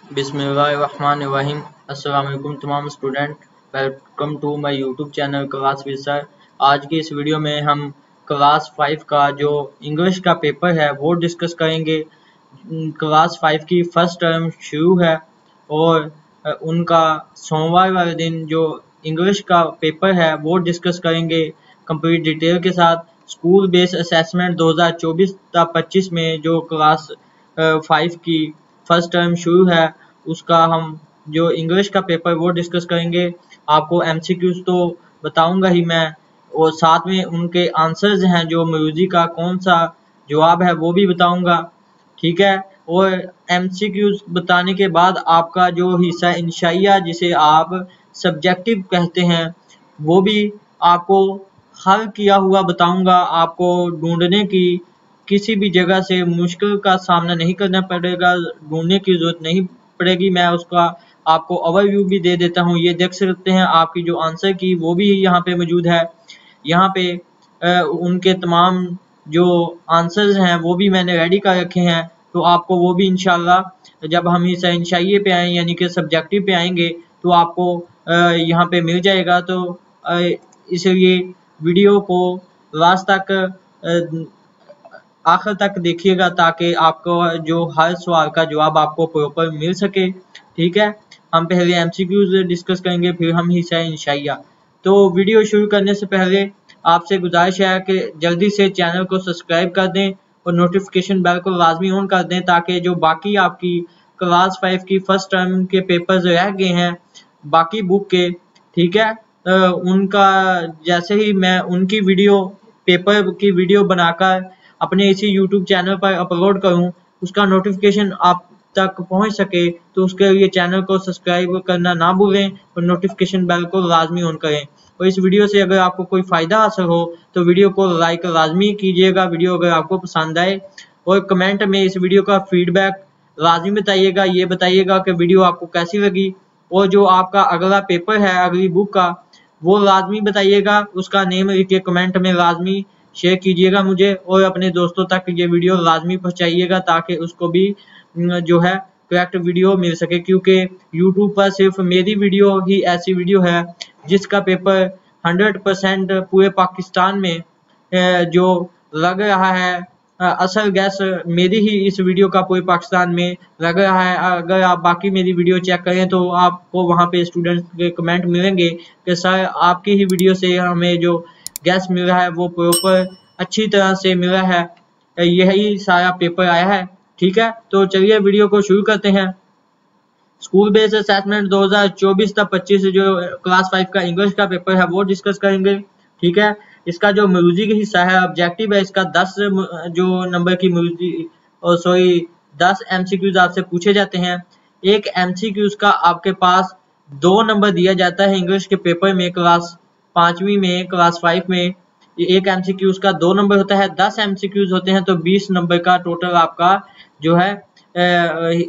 बिस्मिल्लाहिर्रहमानिर्रहीम। अस्सलाम वालेकुम तमाम student, welcome to my YouTube channel class with sir. आज की इस वीडियो में हम क्लास 5 का जो इंग्लिश का पेपर है वो डिस्कस करेंगे। क्लास 5 की फर्स्ट टर्म शुरू है और उनका सोमवार वाले दिन जो इंग्लिश का पेपर है वो डिस्कस करेंगे कंप्लीट डिटेल के साथ। स्कूल बेस्ड असेसमेंट 2024-25 में जो क्लास 5 की फर्स्ट टर्म शुरू है उसका हम जो इंग्लिश का पेपर वो डिस्कस करेंगे। आपको एमसीक्यूज तो बताऊंगा ही मैं, और साथ में उनके आंसर्स हैं जो म्यूजिक का कौन सा जवाब है वो भी बताऊंगा, ठीक है। और एमसीक्यूज बताने के बाद आपका जो हिस्सा इंशाइया जिसे आप सब्जेक्टिव कहते हैं वो भी आपको हल किया हुआ बताऊंगा। आपको ढूंढने की किसी भी जगह से मुश्किल का सामना नहीं करना पड़ेगा, ढूंढने की जरूरत नहीं पड़ेगी। मैं उसका आपको ओवरव्यू भी दे देता हूँ। ये देख सकते हैं आपकी जो आंसर की वो भी यहाँ पे मौजूद है। यहाँ पे उनके तमाम जो आंसर्स हैं वो भी मैंने रेडी कर रखे हैं, तो आपको वो भी इंशाल्लाह जब हम इस इंशाइये पे आए यानी कि सब्जेक्टिव पे आएंगे तो आपको यहाँ पे मिल जाएगा। तो इसलिए वीडियो को लास्ट तक आखिर तक देखिएगा ताकि आपको जो हर सवाल का जवाब आपको प्रॉपर मिल सके, ठीक है। हम पहले एमसीक्यूज डिस्कस करेंगे, फिर हम हिस्सा इंशाइया। तो वीडियो शुरू करने से पहले आपसे गुजारिश है कि जल्दी से चैनल को सब्सक्राइब कर दें और नोटिफिकेशन बेल को लाजमी ऑन कर दें ताकि जो बाकी आपकी क्लास 5 की फर्स्ट टर्म के पेपर्स रह गए हैं बाकी बुक के, ठीक है, उनका जैसे ही मैं उनकी वीडियो पेपर की वीडियो बनाकर अपने इसी यूट्यूब चैनल पर अपलोड करूं उसका नोटिफिकेशन आप तक पहुंच सके तो उसके लिए चैनल को सब्सक्राइब करना ना भूलें और नोटिफिकेशन बेल को लाजमी ऑन करें। और इस वीडियो से अगर आपको कोई फ़ायदा हासिल हो तो वीडियो को लाइक लाजमी कीजिएगा वीडियो अगर आपको पसंद आए, और कमेंट में इस वीडियो का फीडबैक लाजमी बताइएगा। ये बताइएगा कि वीडियो आपको कैसी लगी, और जो आपका अगला पेपर है अगली बुक का वो लाजमी बताइएगा, उसका नेम लिख के कमेंट में लाजमी शेयर कीजिएगा मुझे, और अपने दोस्तों तक ये वीडियो लाजमी पहुंचाइएगा ताकि उसको भी जो है करेक्ट वीडियो मिल सके। क्योंकि यूट्यूब पर सिर्फ मेरी वीडियो ही ऐसी वीडियो है जिसका पेपर 100% पूरे पाकिस्तान में जो लग रहा है, असल गैस मेरी ही इस वीडियो का पूरे पाकिस्तान में लग रहा है। अगर आप बाकी मेरी वीडियो चेक करें तो आपको वहां पे स्टूडेंट्स के कमेंट मिलेंगे कि सर आपकी ही वीडियो से हमें जो गैस मिल रहा है वो प्रॉपर अच्छी तरह से मिल रहा है, यही सारा पेपर आया है, ठीक है। तो चलिए वीडियो को शुरू करते हैं। स्कूल बेस्ड असेसमेंट 2024-25 जो क्लास 5 का इंग्लिश का पेपर है वो डिस्कस करेंगे, ठीक है। इसका जो म्यूजिक हिस्सा है ऑब्जेक्टिव है, इसका 10 जो नंबर की म्यूजिक 10 एमसीक्यूज आपसे पूछे जाते हैं। एक एमसीक्यूज का आपके पास 2 नंबर दिया जाता है इंग्लिश के पेपर में क्लास 5वीं में, क्लास 5 में एक एमसीक्यूज का 2 नंबर होता है। 10 एमसीक्यूज होते हैं तो 20 नंबर का टोटल आपका जो है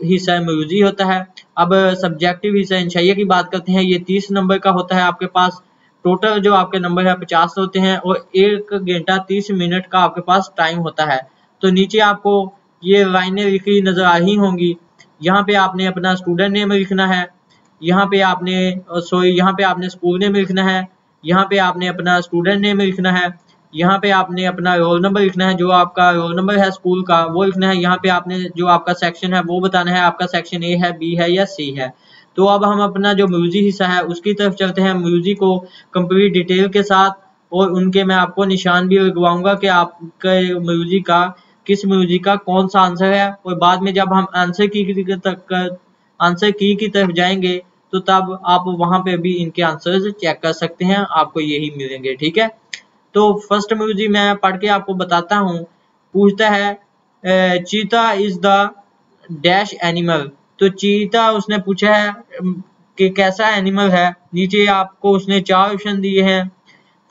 हिस्सा म्यूजिक होता है। अब सब्जेक्टिव हिस्सा इंशाइया की बात करते हैं, ये 30 नंबर का होता है आपके पास। टोटल जो आपके नंबर है 50 होते हैं और 1 घंटा 30 मिनट का आपके पास टाइम होता है। तो नीचे आपको ये लाइनें लिखी नजर आ रही होंगी। यहाँ पे आपने अपना स्टूडेंट नेम लिखना है, यहाँ पे आपने स्कूल नेम लिखना है, यहाँ पे आपने अपना स्टूडेंट नेम लिखना है, यहाँ पे आपने अपना रोल नंबर लिखना है, जो आपका रोल नंबर है स्कूल का वो लिखना है। यहाँ पे आपने जो आपका सेक्शन है वो बताना है, आपका सेक्शन ए है, बी है या सी है। तो अब हम अपना जो म्यूजिक हिस्सा है उसकी तरफ चलते हैं, म्यूजिक को कंप्लीट डिटेल के साथ, और उनके मैं आपको निशान भी लगवाऊंगा कि आपके म्यूजिक का किस म्यूजिक का कौन सा आंसर है। और बाद में जब हम आंसर की तरफ जाएंगे तो तब आप वहां पे भी इनके आंसर्स चेक कर सकते हैं, आपको यही मिलेंगे, ठीक है। तो फर्स्ट म्यूजिक मैं पढ़ के आपको बताता हूँ। पूछता है चीता इज द डैश एनिमल। तो चीता उसने पूछा है कि कैसा एनिमल है। नीचे आपको उसने 4 ऑप्शन दिए हैं,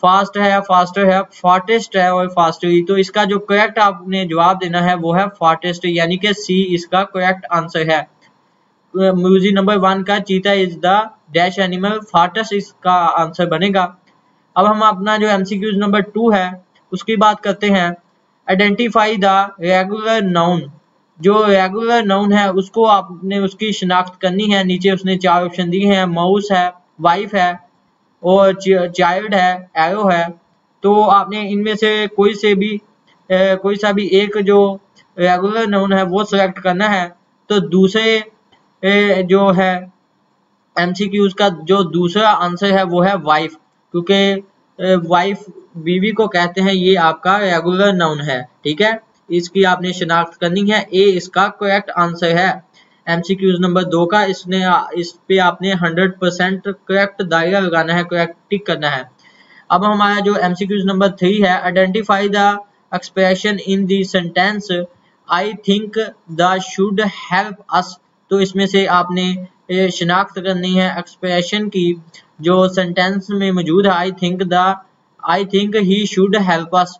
फास्ट है, फास्टर है, फास्टेस्ट है और फास्टली। तो इसका जो करेक्ट आपने जवाब देना है वो है फास्टेस्ट, यानी कि सी इसका करेक्ट आंसर है। म्यूजिक नंबर 1 का चीता is the dash animal, fastest इसका आंसर बनेगा। अब हम अपना जो एमसीक्यूज नंबर 2 है उसकी बात करते हैं। Identify the regular noun. जो रेगुलर नाउन है उसको आपने उसकी शिनाख्त करनी है। नीचे उसने 4 ऑप्शन दिए हैं, माउस है, वाइफ है और चाइल्ड है, एरो है। तो आपने इनमें से कोई सा भी एक जो रेगुलर नाउन है वो सिलेक्ट करना है। तो दूसरे जो है एमसीक्यूज का जो दूसरा आंसर है वो है वाइफ, क्योंकि वाइफ बीवी को कहते हैं, ये आपका रेगुलर नाउन है। ठीक है, इसकी आपने शिनाख्त करनी है। ए इसका करेक्ट आंसर है एमसीक्यूज नंबर 2 का। इस पे आपने 100% करेक्ट दायरा लगाना है, करेक्ट टिक करना है। अब हमारा जो एमसीक्यूज नंबर 3 है, identify the expression in the sentence I think the should help us. तो इसमें से आपने शिनाख्त करनी है एक्सप्रेशन की जो सेंटेंस में मौजूद है, I think he should help us.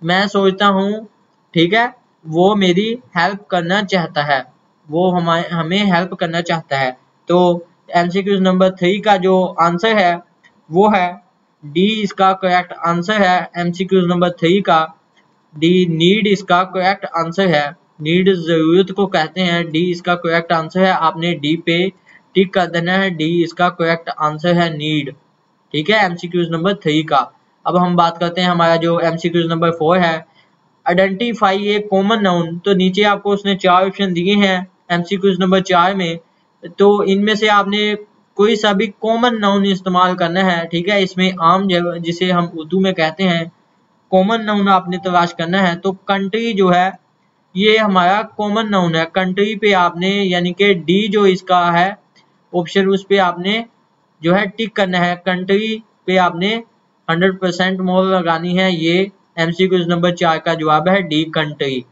मैं सोचता हूँ, ठीक है, वो मेरी हेल्प करना चाहता है, वो हमें हेल्प करना चाहता है। तो एमसीक्यूज नंबर 3 का जो आंसर है वो है डी, इसका करेक्ट आंसर है एमसीक्यूज नंबर 3 का डी। नीड इसका करेक्ट आंसर है, नीड जरूरत को कहते हैं, डी इसका करेक्ट आंसर है। आपने डी पे टिक कर देना है, डी इसका करेक्ट आंसर है नीड। ठीक है, एमसीक्यूज नंबर 3 का। अब हम बात करते हैं हमारा जो एमसीक्यूज नंबर 4 है, आइडेंटिफाई ए कॉमन नाउन। तो नीचे आपको उसने 4 ऑप्शन दिए हैं एमसीक्यूज नंबर 4 में। तो इनमें से आपने कोई सा भी कॉमन नाउन इस्तेमाल करना है। ठीक है, इसमें आम जिसे हम उर्दू में कहते हैं कॉमन नाउन आपने तलाश करना है। तो कंट्री जो है ये हमारा कॉमन नाउन है। कंट्री पे आपने यानी कि डी जो इसका है ऑप्शन, उस पे आपने जो है टिक करना है। कंट्री पे आपने 100% मोर लगानी है। ये एमसीक्यूज नंबर 4 का जवाब है डी, कंट्री।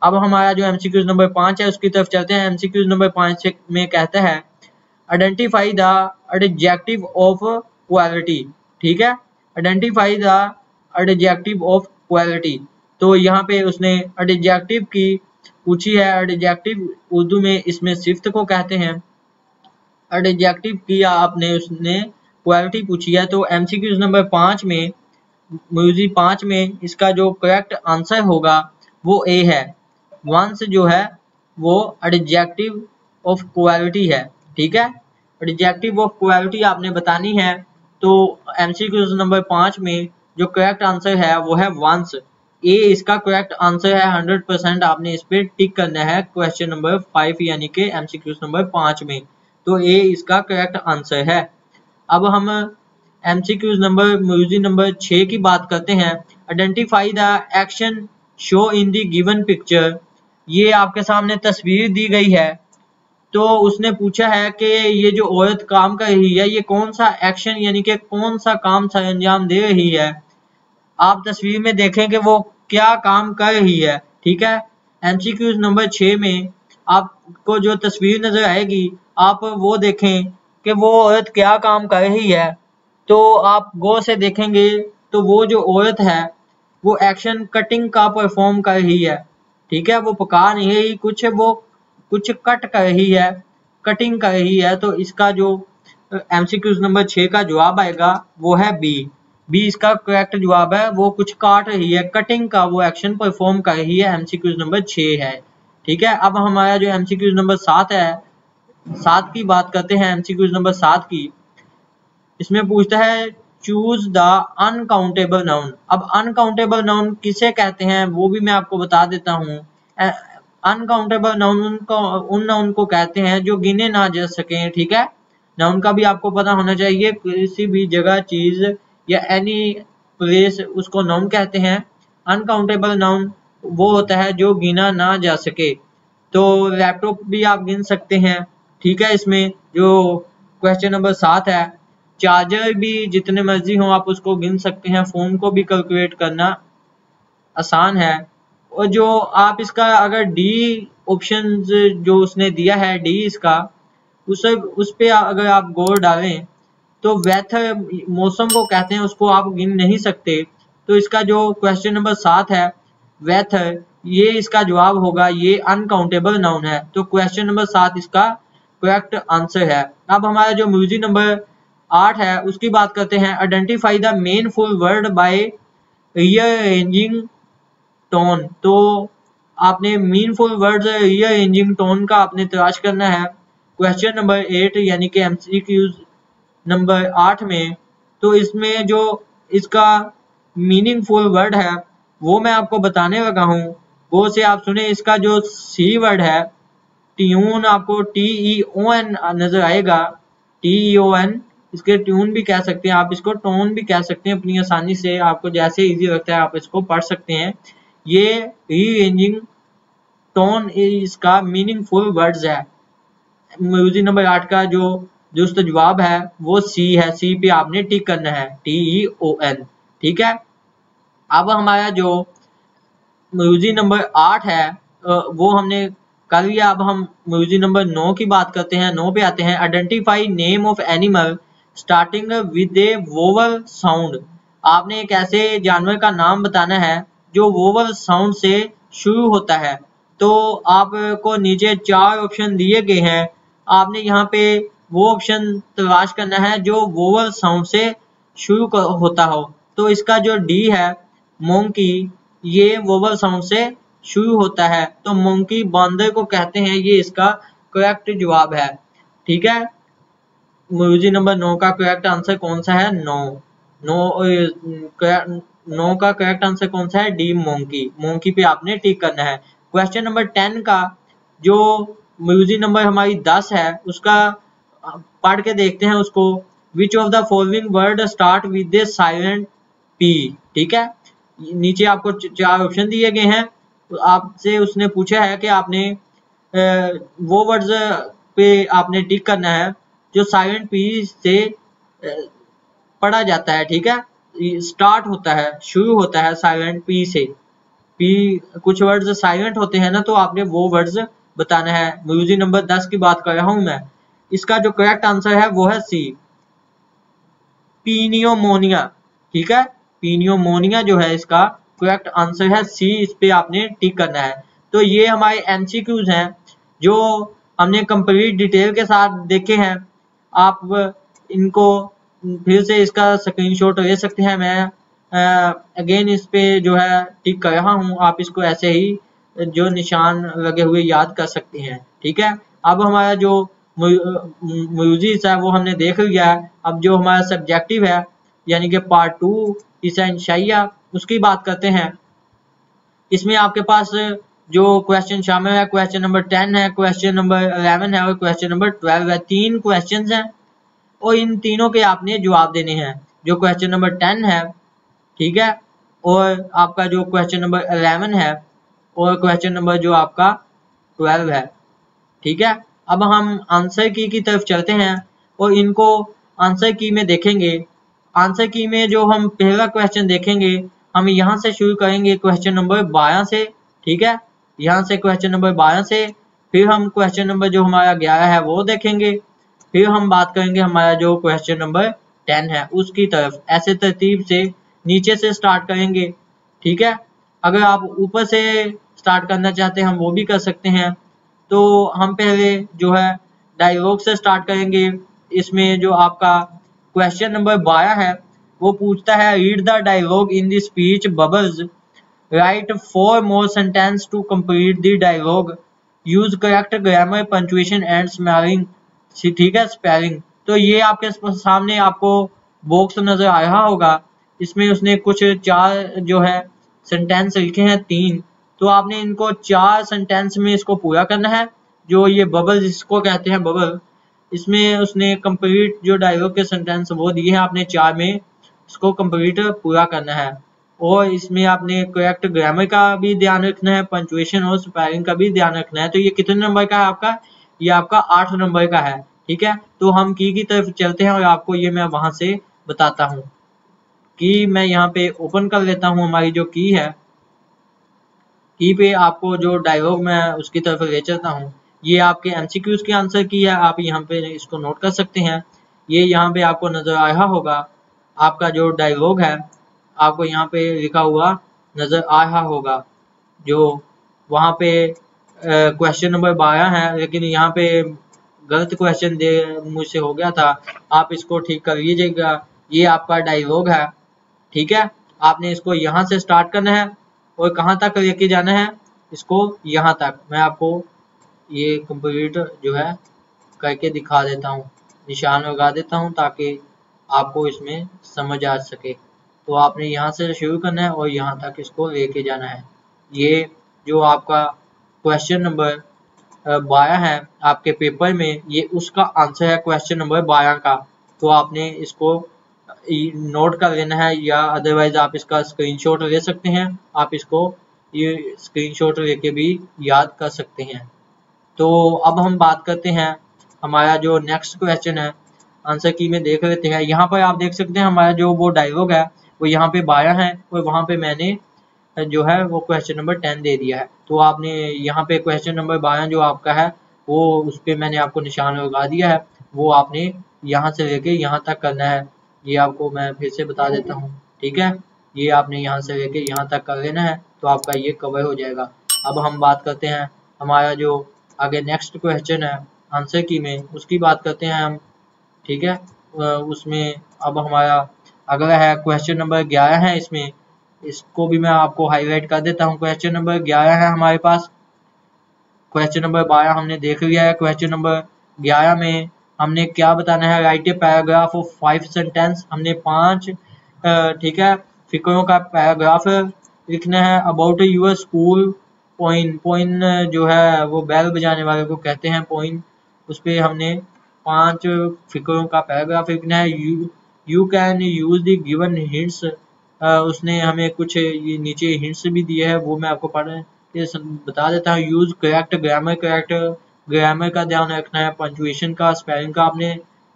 अब हमारा जो एमसीक्यूज नंबर 5 है उसकी तरफ चलते हैं। एमसीक्यूज नंबर 5 में कहता है identify the adjective of quality. ठीक है, identify the adjective of quality. तो यहाँ पे उसने एडजेक्टिव की पूछी है। एडजेक्टिव उर्दू में इसमें सिफ्त को कहते हैं। एडजेक्टिव की आपने उसने क्वालिटी पूछी है। तो एमसीक्यूज नंबर 5 में म्यूजिक 5 में इसका जो करेक्ट आंसर होगा वो ए है। वंस जो है वो एडजेक्टिव ऑफ क्वालिटी है। ठीक है, एडजेक्टिव ऑफ क्वालिटी आपने बतानी है। तो एमसीक्यूज नंबर 5 में जो करेक्ट आंसर है वो है वंस। ए इसका करेक्ट आंसर है। 100% आपने इस पे टिक करना है क्वेश्चन नंबर 5 यानी कि एमसीक्यूज नंबर 5 में। तो ए इसका करेक्ट आंसर है। अब हम एमसीक्यूज नंबर 6 की बात करते हैं। Identify the action show in the given picture. ये आपके सामने तस्वीर दी गई है। तो उसने पूछा है कि ये जो औरत काम कर रही है ये कौन सा एक्शन यानी कि कौन सा काम सर अंजाम दे रही है। आप तस्वीर में देखें कि वो क्या काम कर रही है। ठीक है, एमसीक्यूज नंबर 6 में आपको जो तस्वीर नजर आएगी आप वो देखें कि वो औरत क्या काम कर रही है। तो आप गौर से देखेंगे तो वो जो औरत है वो एक्शन कटिंग का परफॉर्म कर रही है। ठीक है, वो पका नहीं रही कुछ, वो कुछ कट कर रही है, कटिंग कर रही है। तो इसका जो एमसीक्यूज नंबर 6 का जवाब आएगा वो है बी। बी इसका करेक्ट जवाब है, वो कुछ काट रही है, कटिंग का वो एक्शन परफॉर्म कर रही है। एमसीक्यूज नंबर 6 है। ठीक है, अब हमारा जो एमसीक्यूज नंबर 7 है, 7 की बात करते हैं। एमसीक्यूज नंबर 7 की, इसमें पूछता है चूज द अनकाउंटेबल नाउन। अब अनकाउंटेबल नाउन किसे कहते हैं वो भी मैं आपको बता देता हूँ। अनकाउंटेबल नाउन उन नाउन को कहते हैं जो गिने ना जा सके। ठीक है, नाउन का भी आपको पता होना चाहिए। किसी भी जगह, चीज या एनी प्लेस उसको नाउन कहते हैं। अनकाउंटेबल नाउन वो होता है जो गिना ना जा सके। तो लैपटॉप भी आप गिन सकते हैं। ठीक है, इसमें जो क्वेश्चन नंबर 7 है, चार्जर भी जितने मर्जी हो आप उसको गिन सकते हैं। फोन को भी कैलकुलेट करना आसान है। और जो आप इसका अगर डी ऑप्शन जो उसने दिया है डी इसका, उस पे अगर आप गौर डालें तो वेदर मौसम को कहते हैं, उसको आप गिन नहीं सकते। तो इसका जो क्वेश्चन नंबर 7 है वेदर, ये इसका जवाब होगा, ये अनकाउंटेबल नाउन है। तो क्वेश्चन नंबर 7 इसका करेक्ट आंसर है। अब हमारा जो म्यूजिक नंबर 8 है उसकी बात करते हैं। Identify the main full word by rearranging tone. तो आपने मीनफुल वर्ड्स रीअरेंजिंग टोन का आपने तलाश करना है। क्वेश्चन नंबर 8 यानी कि एमसीक्यूज नंबर 8 में, तो इसमें जो इसका मीनिंगफुल वर्ड है वो मैं आपको बताने लगा हूँ, वो से आप सुने। इसका जो सी वर्ड है ट्यून, आपको TEON नजर आएगा, TEON, इसके ट्यून भी कह सकते हैं आप, इसको टोन भी कह सकते हैं, अपनी आसानी से आपको जैसे इजी लगता है आप इसको पढ़ सकते हैं। ये रीअरेंजिंग टोन इसका मीनिंगफुल वर्ड्स है। म्यूजिक नंबर 8 का जो दुरुस्त जवाब है वो सी है, सी पे आपने टिक करना है, TEON। ठीक है, अब हमारा जो म्यूजिक नंबर 8 है वो हमने कर लिया। अब हम म्यूजिक नंबर 9 की बात करते हैं। 9 पे आते हैं, identify name of animal starting with A vowel sound. आपने एक ऐसे जानवर का नाम बताना है जो वोवल साउंड से शुरू होता है। तो आपको नीचे 4 ऑप्शन दिए गए हैं, आपने यहाँ पे वो ऑप्शन तलाश करना है जो वोवल साउंड से शुरू होता हो। तो इसका जो डी है मोंकी, ये वोवल साउंड से शुरू होता है, तो मोंकी बंदर को कहते हैं, ये इसका करेक्ट जवाब है। ठीक है, म्यूजिक नंबर 9 का करेक्ट आंसर कौन सा है? नो का करेक्ट आंसर कौन सा है? D monkey. मोंकी पे आपने टिक करना है। क्वेश्चन नंबर 10 का जो म्यूजिक नंबर हमारी 10 है उसका पढ़ के देखते हैं उसको। Which of the following word start with A silent P. ठीक है, नीचे आपको 4 ऑप्शन दिए गए हैं, तो आपसे उसने पूछा है कि आपने वो वर्ड्स पे आपने टिक करना है जो साइलेंट पी से पढ़ा जाता है। ठीक है, स्टार्ट होता है, शुरू होता है साइलेंट पी से। पी कुछ वर्ड्स साइलेंट होते हैं ना, तो आपने वो वर्ड्स बताना है। म्यूजिक नंबर 10 की बात कर रहा हूं मैं। इसका जो करेक्ट आंसर है वो है सी, पीनियोमोनिया। ठीक है, पीनियोमोनिया जो है इसका करेक्ट आंसर है सी, इस पे आपने टिक करना है। तो ये हमारे एमसीक्यूज हैं जो हमने कंप्लीट डिटेल के साथ देखे हैं। आप इनको फिर से इसका स्क्रीनशॉट ले सकते हैं। मैं अगेन इस पे जो है टिक कर रहा हूँ, आप इसको ऐसे ही जो निशान लगे हुए याद कर सकते हैं। ठीक है, अब हमारा जो म्यूजिक है वो हमने देख लिया है। अब जो हमारा सब्जेक्टिव है यानी कि पार्ट 2 इशाइया, उसकी बात करते हैं। इसमें आपके पास जो क्वेश्चन शामिल है, क्वेश्चन नंबर 10 है, क्वेश्चन नंबर 11 है और क्वेश्चन नंबर 12 है। 3 क्वेश्चन हैं और इन तीनों के आपने जवाब देने हैं। जो क्वेश्चन नंबर 10 है, ठीक है, और आपका जो क्वेश्चन नंबर 11 है और क्वेश्चन नंबर जो आपका 12 है। ठीक है, अब हम आंसर की तरफ चलते हैं और इनको आंसर की में देखेंगे। आंसर की में जो हम पहला क्वेश्चन देखेंगे, हम यहाँ से शुरू करेंगे क्वेश्चन नंबर 12 से। ठीक है, यहाँ से क्वेश्चन नंबर 12 से, फिर हम क्वेश्चन नंबर जो हमारा 11 है वो देखेंगे, फिर हम बात करेंगे हमारा जो क्वेश्चन नंबर 10 है उसकी तरफ। ऐसे तरतीब से नीचे से स्टार्ट करेंगे। ठीक है, अगर आप ऊपर से स्टार्ट करना चाहते हैं हम वो भी कर सकते हैं। तो हम पहले जो है डायलॉग से स्टार्ट करेंगे। इसमें जो आपका क्वेश्चन नंबर 12 है वो पूछता है, read the dialogue in the speech bubbles, write 4 more sentence to complete the dialogue, use correct grammar punctuation and spelling. ठीक है, स्पेलिंग। तो ये आपके सामने आपको बॉक्स नजर आ रहा होगा, इसमें उसने कुछ 4 जो है सेंटेंस लिखे हैं 3, तो आपने इनको 4 सेंटेंस में इसको पूरा करना है। जो ये बबल जिसको कहते हैं बबल, इसमें उसने कंप्लीट जो डायलॉग के सेंटेंस वो दिए हैं, आपने 4 में इसको कंप्लीट पूरा करना है। और इसमें आपने करेक्ट ग्रामर का भी ध्यान रखना है, पंक्चुएशन और स्पेलिंग का भी ध्यान रखना है। तो ये कितने नंबर का है आपका? ये आपका 8 नंबर का है। ठीक है, तो हम की तरफ चलते हैं और आपको ये मैं वहां से बताता हूँ। की मैं यहाँ पे ओपन कर लेता हूँ, हमारी जो की है, की पे आपको जो डायलॉग मैं उसकी तरफ ले चलता हूँ। ये आपके एमसीक्यूज के आंसर की है, आप यहाँ पे इसको नोट कर सकते हैं। ये यहाँ पे आपको नजर आ रहा होगा, आपका जो डायलॉग है आपको यहाँ पे लिखा हुआ नजर आ रहा होगा। जो वहाँ पे क्वेश्चन नंबर 12 है, लेकिन यहाँ पे गलत क्वेश्चन दे मुझसे हो गया था, आप इसको ठीक कर लीजिएगा। ये आपका डायलॉग है। ठीक है, आपने इसको यहाँ से स्टार्ट करना है और कहाँ तक लेके जाना है? इसको यहाँ तक मैं आपको ये कंप्लीट जो है करके दिखा देता हूँ, निशान लगा देता हूँ ताकि आपको इसमें समझ आ सके। तो आपने यहाँ से शुरू करना है और यहाँ तक इसको लेके जाना है। ये जो आपका क्वेश्चन नंबर 12 है आपके पेपर में, ये उसका आंसर है क्वेश्चन नंबर 12 का। तो आपने इसको नोट कर लेना है या अदरवाइज आप इसका स्क्रीनशॉट ले सकते हैं। आप इसको ये स्क्रीनशॉट लेके भी याद कर सकते हैं। तो अब हम बात करते हैं हमारा जो नेक्स्ट क्वेश्चन है, आंसर की में देख लेते हैं। यहाँ पर आप देख सकते हैं हमारा जो वो डायलॉग है वो यहाँ पे 12 है और वहाँ पे मैंने जो है वो क्वेश्चन नंबर 10 दे दिया है। तो आपने यहाँ पे क्वेश्चन नंबर 12 जो आपका है वो उस पर मैंने आपको निशान लगा दिया है, वो आपने यहाँ से लेके यहाँ तक करना है। ये आपको मैं फिर से बता देता हूँ, ठीक है। ये आपने यहाँ से लेके यहाँ तक कर लेना है तो आपका ये कवर हो जाएगा। अब हम बात करते हैं हमारा जो आगे नेक्स्ट क्वेश्चन है आंसर की में, उसकी बात करते हैं हम, ठीक है। उसमें अब हमारा अगला है क्वेश्चन नंबर 11 है। इसमें इसको भी मैं आपको हाईलाइट कर देता हूँ। क्वेश्चन नंबर 11 है हमारे पास। क्वेश्चन नंबर 12 हमने देख लिया है। क्वेश्चन नंबर 11 में हमने क्या बताना है, right a paragraph of 5 sentence. हमने 5 ठीक है फिक्रों का पैराग्राफ लिखना है अबाउट यूर स्कूल पोइन। पोइन जो है वो बैल बजाने वाले को कहते हैं पोइन। उस पर हमने 5 फिक्रों का पैराग्राफ लिखना है। You can use the given hints. उसने हमें कुछ ये नीचे हिंट्स भी दिए हैं, वो मैं आपको बता देता हूँ। Use correct grammar, correct grammar का ध्यान रखना है, पंचुएशन का, स्पेलिंग का आपने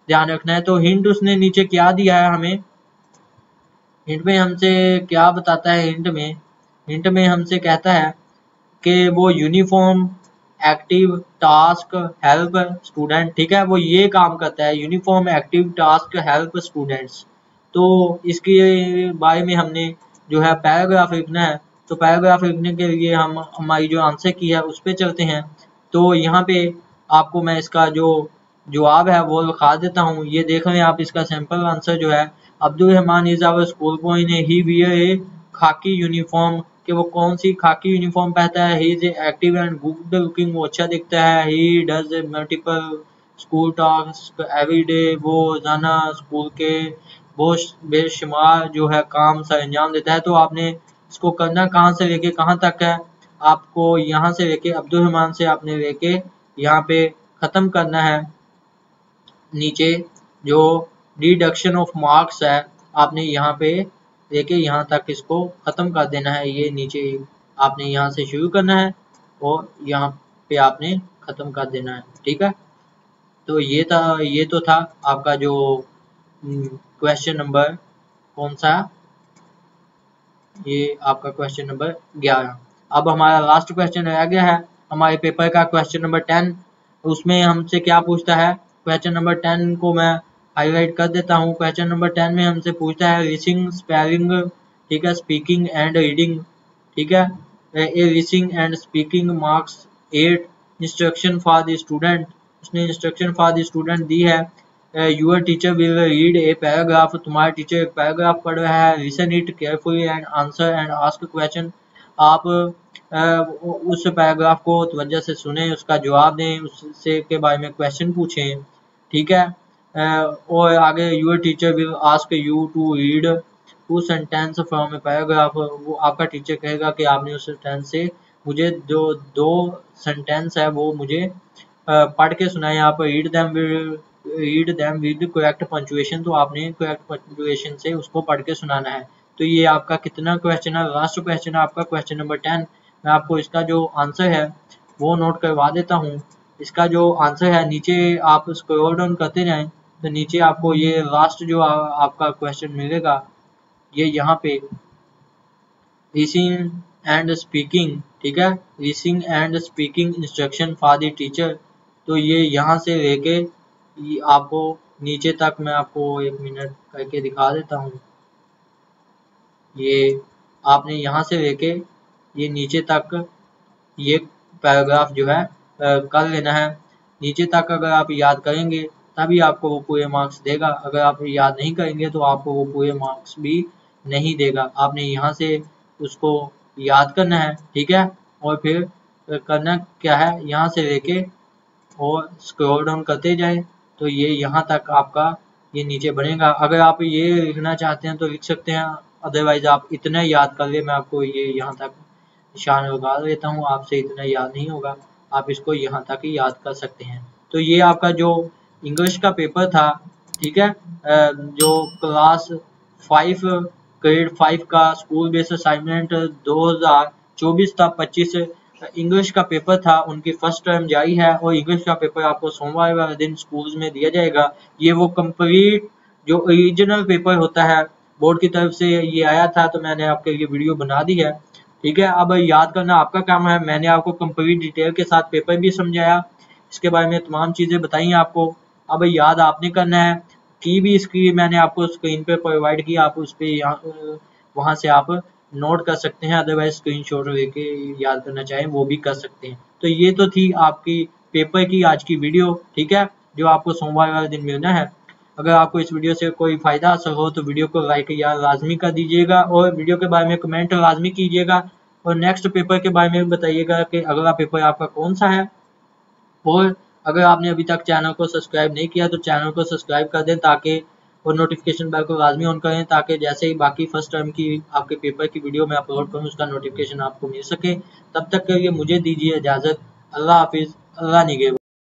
ध्यान रखना है। तो हिंट उसने नीचे क्या दिया है हमें, हिंट में हमसे क्या बताता है, हिंट में हमसे कहता है कि वो uniform active task help student, ठीक है, वो ये काम करता है, uniform active task help students. तो इसके बारे में हमने जो है पैराग्राफ लिखना है। तो पैराग्राफ लिखने के लिए हम हमारी जो आंसर की है उस पर चलते हैं। तो यहाँ पे आपको मैं इसका जो जवाब है वो लिखा देता हूँ। ये देख लें आप, इसका सिंपल आंसर जो है, Abdul Rahman is our school boy, he wear a khaki uniform, कि वो कौन सी खाकी यूनिफॉर्म पहनता है। He is active and good looking, वो अच्छा दिखता है। He does multiple school task every day, वो रोजाना स्कूल के बहुत बेशुमार जो है काम सर अंजाम देता है। तो आपने इसको करना कहाँ से लेके कहाँ तक है, आपको यहाँ से लेके अब्दुल रहमान से आपने लेके यहाँ पे ख़त्म करना है। नीचे जो डिडक्शन ऑफ मार्क्स है आपने यहाँ पे लेके यहाँ तक इसको ख़त्म कर देना है। ये नीचे आपने यहाँ से शुरू करना है और यहाँ पे आपने ख़त्म कर देना है, ठीक है। तो ये तो था आपका जो क्वेश्चन नंबर कौन सा, ये आपका क्वेश्चन नंबर 11। अब हमारा लास्ट क्वेश्चन रह गया है हमारे पेपर का, क्वेश्चन नंबर 10। उसमें हमसे क्या पूछता है, क्वेश्चन नंबर 10 को मैं हाईलाइट कर देता हूँ। क्वेश्चन नंबर 10 में हमसे पूछता है रीडिंग, स्पेलिंग, ठीक है, स्पीकिंग एंड रीडिंग, ठीक है। A reading and speaking marks 8, instruction for the student, उसने इंस्ट्रक्शन फॉर द स्टूडेंट दी है। Your teacher will read a paragraph, तुम्हारा टीचर एक पैराग्राफ पढ़ रहा है। Listen it carefully and answer and ask question, आप उस पैराग्राफ को तवज्जो से सुने, उसका जवाब दें, उससे के बारे में क्वेश्चन पूछें, ठीक है। और आगे your teacher will ask you to read 2 sentence from a paragraph, वो आपका टीचर कहेगा कि आपने उस सेंटेंस से मुझे जो 2 सेंटेंस है वो मुझे पढ़ के सुनाए। आप read them with correct punctuation, तो आपने करेक्ट पंचुएशन से उसको पढ़ के सुनाना है। तो ये आपका कितना क्वेश्चन है, लास्ट क्वेश्चन है आपका क्वेश्चन नंबर 10। मैं आपको इसका जो आंसर है वो नोट करवा देता हूँ। इसका जो आंसर है नीचे आप स्क्रॉल डाउन करते जाएं तो नीचे आपको ये लास्ट जो आपका क्वेश्चन मिलेगा, ये यहाँ पे लिसनिंग एंड स्पीकिंग, ठीक है, listening and speaking instruction for the teacher. तो ये यहाँ से लेके आपको नीचे तक मैं आपको 1 मिनट करके दिखा देता हूँ। ये आपने यहाँ से लेके ये नीचे तक ये पैराग्राफ जो है कर लेना है। नीचे तक अगर आप याद करेंगे तभी आपको वो पूरे मार्क्स देगा, अगर आप याद नहीं करेंगे तो आपको वो पूरे मार्क्स भी नहीं देगा। आपने यहाँ से उसको याद करना है, ठीक है। और फिर करना क्या है, यहाँ से लेके और स्क्रॉल डाउन करते जाए तो ये यहाँ तक आपका ये नीचे बनेगा। अगर आप ये लिखना चाहते हैं तो लिख सकते हैं, अदरवाइज आप इतना याद कर ले, मैं आपको ये यहाँ तक निशान लगा देता हूँ, आपसे इतना याद नहीं होगा, आप इसको यहाँ तक ही याद कर सकते हैं। तो ये आपका जो इंग्लिश का पेपर था, ठीक है, जो क्लास 5 ग्रेड 5 का स्कूल बेस्ड असाइनमेंट 2024 था 25 इंग्लिश का पेपर था, उनकी फर्स्ट टर्म जारी है और इंग्लिश का पेपर आपको सोमवार वाले दिन स्कूल्स में दिया जाएगा। ये वो कंप्लीट जो ओरिजिनल पेपर होता है बोर्ड की तरफ से ये आया था, तो मैंने आपके लिए वीडियो बना दी है, ठीक है। अब याद करना आपका काम है, मैंने आपको कंप्लीट डिटेल के साथ पेपर भी समझाया, इसके बारे में तमाम चीज़ें बताई आपको। अब याद आपने करना है, की भी इसकी मैंने आपको स्क्रीन पे प्रोवाइड की, आप उस पर यहाँ वहाँ से आप नोट कर सकते हैं, अदरवाइज स्क्रीनशॉट लेके याद करना चाहें वो भी कर सकते हैं। तो ये तो थी आपकी पेपर की आज की वीडियो, ठीक है, जो आपको सोमवार वाले दिन मिलना है। अगर आपको इस वीडियो से कोई फायदा हासिल हो तो वीडियो को लाइक या लाजमी कर दीजिएगा और वीडियो के बारे में कमेंट लाजमी कीजिएगा और नेक्स्ट पेपर के बारे में बताइएगा कि अगला पेपर आपका कौन सा है। और अगर आपने अभी तक चैनल को सब्सक्राइब नहीं किया तो चैनल को सब्सक्राइब कर दें, ताकि और नोटिफिकेशन बेल को लाजमी ऑन करें, ताकि जैसे ही बाकी फर्स्ट टर्म की आपके पेपर की वीडियो मैं अपलोड करूं उसका नोटिफिकेशन आपको मिल सके। तब तक के लिए मुझे दीजिए इजाज़त। अल्लाह हाफिज़, अल्लाह निगहबान।